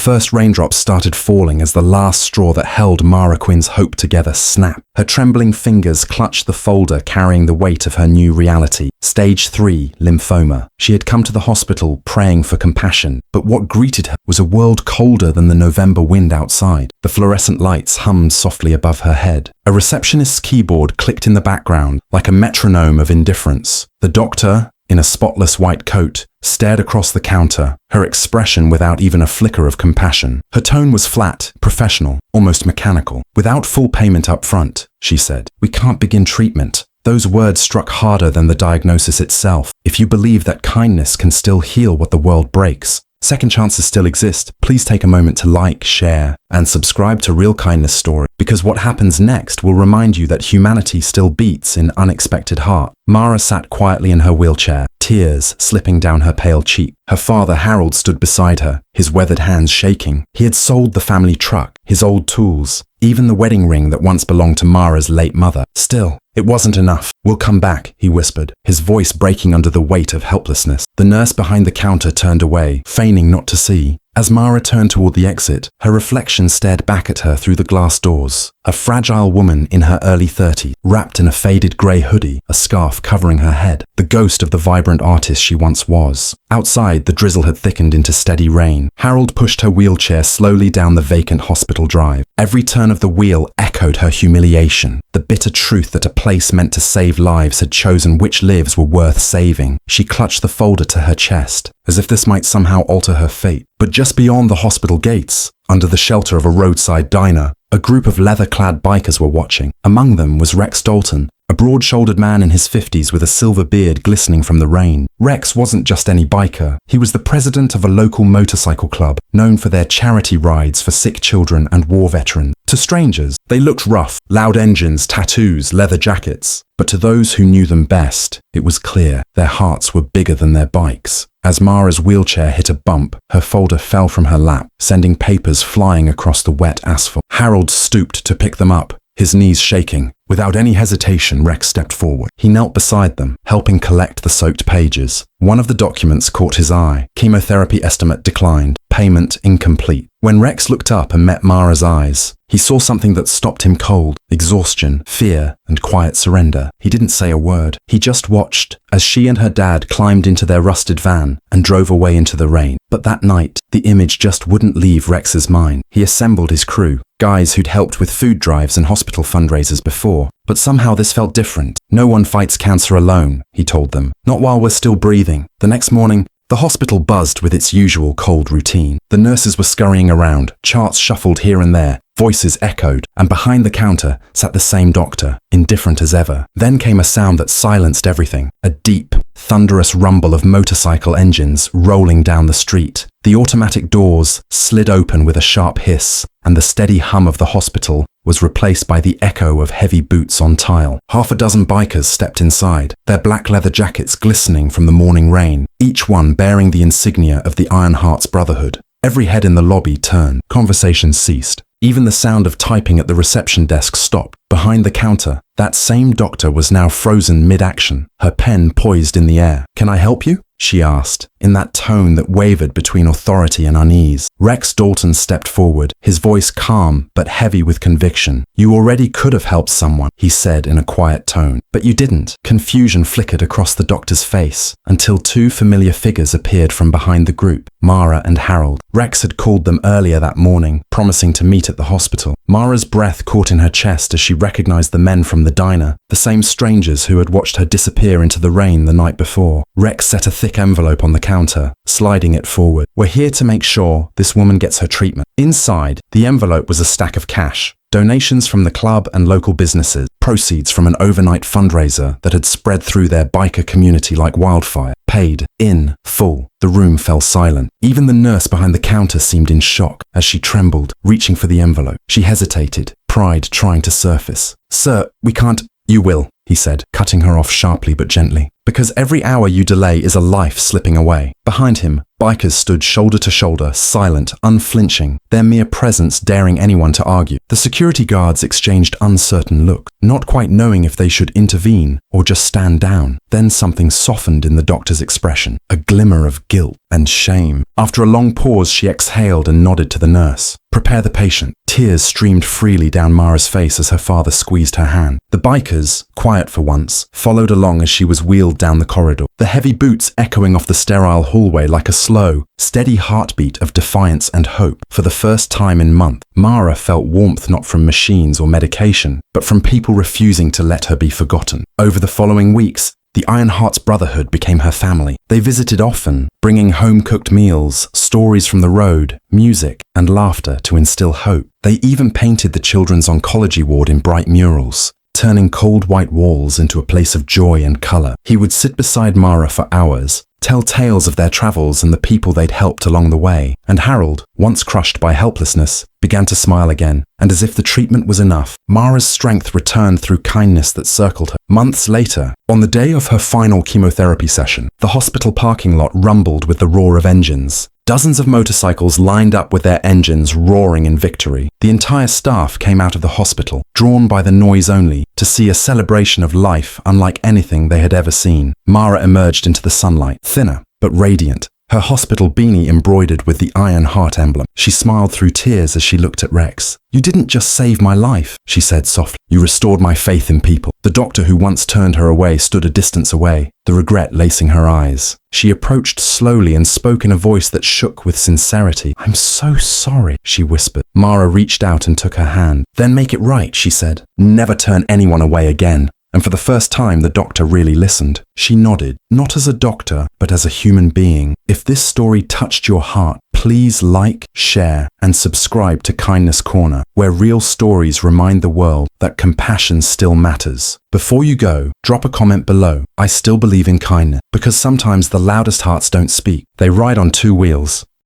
first raindrops started falling as the last straw that held Mara Quinn's hope together snapped. Her trembling fingers clutched the folder carrying the weight of her new reality. Stage 3, lymphoma. She had come to the hospital praying for compassion, but what greeted her was a world colder than the November wind outside. The fluorescent lights hummed softly above her head. A receptionist's keyboard clicked in the background like a metronome of indifference. The doctor, in a spotless white coat, stared across the counter, her expression without even a flicker of compassion. Her tone was flat, professional, almost mechanical. "Without full payment up front," she said, "we can't begin treatment." Those words struck harder than the diagnosis itself. If you believe that kindness can still heal what the world breaks, second chances still exist. Please take a moment to like, share, and subscribe to Real Kindness Story, because what happens next will remind you that humanity still beats in unexpected heart. Mara sat quietly in her wheelchair, tears slipping down her pale cheek. Her father, Harold, stood beside her, his weathered hands shaking. He had sold the family truck, his old tools, even the wedding ring that once belonged to Mara's late mother. Still, it wasn't enough. "We'll come back," he whispered, his voice breaking under the weight of helplessness. The nurse behind the counter turned away, feigning not to see. As Mara turned toward the exit, her reflection stared back at her through the glass doors. A fragile woman in her early 30s, wrapped in a faded grey hoodie, a scarf covering her head, the ghost of the vibrant artist she once was. Outside, the drizzle had thickened into steady rain. Harold pushed her wheelchair slowly down the vacant hospital drive. Every turn of the wheel echoed her humiliation, the bitter truth that a place meant to save lives had chosen which lives were worth saving. She clutched the folder to her chest, as if this might somehow alter her fate. But just beyond the hospital gates, under the shelter of a roadside diner, a group of leather-clad bikers were watching. Among them was Rex Dalton, a broad-shouldered man in his 50s with a silver beard glistening from the rain. Rex wasn't just any biker. He was the president of a local motorcycle club, known for their charity rides for sick children and war veterans. To strangers, they looked rough, loud engines, tattoos, leather jackets. But to those who knew them best, it was clear their hearts were bigger than their bikes. As Mara's wheelchair hit a bump, her folder fell from her lap, sending papers flying across the wet asphalt. Harold stooped to pick them up, his knees shaking. Without any hesitation, Rex stepped forward. He knelt beside them, helping collect the soaked pages. One of the documents caught his eye. Chemotherapy estimate declined. Payment incomplete. When Rex looked up and met Mara's eyes, he saw something that stopped him cold. Exhaustion, fear, and quiet surrender. He didn't say a word. He just watched as she and her dad climbed into their rusted van and drove away into the rain. But that night, the image just wouldn't leave Rex's mind. He assembled his crew, guys who'd helped with food drives and hospital fundraisers before. But somehow this felt different. "No one fights cancer alone," he told them. "Not while we're still breathing." The next morning, the hospital buzzed with its usual cold routine. The nurses were scurrying around, charts shuffled here and there, voices echoed, and behind the counter sat the same doctor, indifferent as ever. Then came a sound that silenced everything, a deep, thunderous rumble of motorcycle engines rolling down the street. The automatic doors slid open with a sharp hiss, and the steady hum of the hospital was replaced by the echo of heavy boots on tile. Half a dozen bikers stepped inside, their black leather jackets glistening from the morning rain, each one bearing the insignia of the Iron Hearts Brotherhood. Every head in the lobby turned. Conversations ceased. Even the sound of typing at the reception desk stopped. Behind the counter, that same doctor was now frozen mid-action, her pen poised in the air. "Can I help you?" she asked, in that tone that wavered between authority and unease. Rex Dalton stepped forward, his voice calm but heavy with conviction. "You already could have helped someone," he said in a quiet tone. "But you didn't." Confusion flickered across the doctor's face until two familiar figures appeared from behind the group, Mara and Harold. Rex had called them earlier that morning, promising to meet at the hospital. Mara's breath caught in her chest as she recognized the men from the diner, the same strangers who had watched her disappear into the rain the night before. Rex set a thick envelope on the counter, sliding it forward. "We're here to make sure this woman gets her treatment." Inside, the envelope was a stack of cash. Donations from the club and local businesses, proceeds from an overnight fundraiser that had spread through their biker community like wildfire, paid in full. The room fell silent. Even the nurse behind the counter seemed in shock as she trembled, reaching for the envelope. She hesitated, pride trying to surface. "Sir, we can't." "You will," he said, cutting her off sharply but gently. Because every hour you delay is a life slipping away. Behind him, bikers stood shoulder to shoulder, silent, unflinching, their mere presence daring anyone to argue. The security guards exchanged uncertain looks, not quite knowing if they should intervene or just stand down. Then something softened in the doctor's expression, a glimmer of guilt and shame. After a long pause, she exhaled and nodded to the nurse. Prepare the patient. Tears streamed freely down Mara's face as her father squeezed her hand. The bikers, quiet for once, followed along as she was wheeled down the corridor, the heavy boots echoing off the sterile hallway like a slow, steady heartbeat of defiance and hope. For the first time in months, Mara felt warmth not from machines or medication, but from people refusing to let her be forgotten. Over the following weeks, the Ironheart's Brotherhood became her family. They visited often, bringing home-cooked meals, stories from the road, music, and laughter to instill hope. They even painted the children's oncology ward in bright murals, turning cold white walls into a place of joy and color. He would sit beside Mara for hours, tell tales of their travels and the people they'd helped along the way. And Harold, once crushed by helplessness, began to smile again. And as if the treatment was enough, Mara's strength returned through kindness that circled her. Months later, on the day of her final chemotherapy session, the hospital parking lot rumbled with the roar of engines. Dozens of motorcycles lined up with their engines roaring in victory. The entire staff came out of the hospital, drawn by the noise only, to see a celebration of life unlike anything they had ever seen. Mara emerged into the sunlight, thinner but radiant, her hospital beanie embroidered with the Iron Heart emblem. She smiled through tears as she looked at Rex. "You didn't just save my life," she said softly. "You restored my faith in people." The doctor who once turned her away stood a distance away, the regret lacing her eyes. She approached slowly and spoke in a voice that shook with sincerity. "I'm so sorry," she whispered. Mara reached out and took her hand. "Then make it right," she said. "Never turn anyone away again." And for the first time, the doctor really listened. She nodded, not as a doctor, but as a human being. If this story touched your heart, please like, share, and subscribe to Kindness Corner, where real stories remind the world that compassion still matters. Before you go, drop a comment below. I still believe in kindness, because sometimes the loudest hearts don't speak. They ride on two wheels.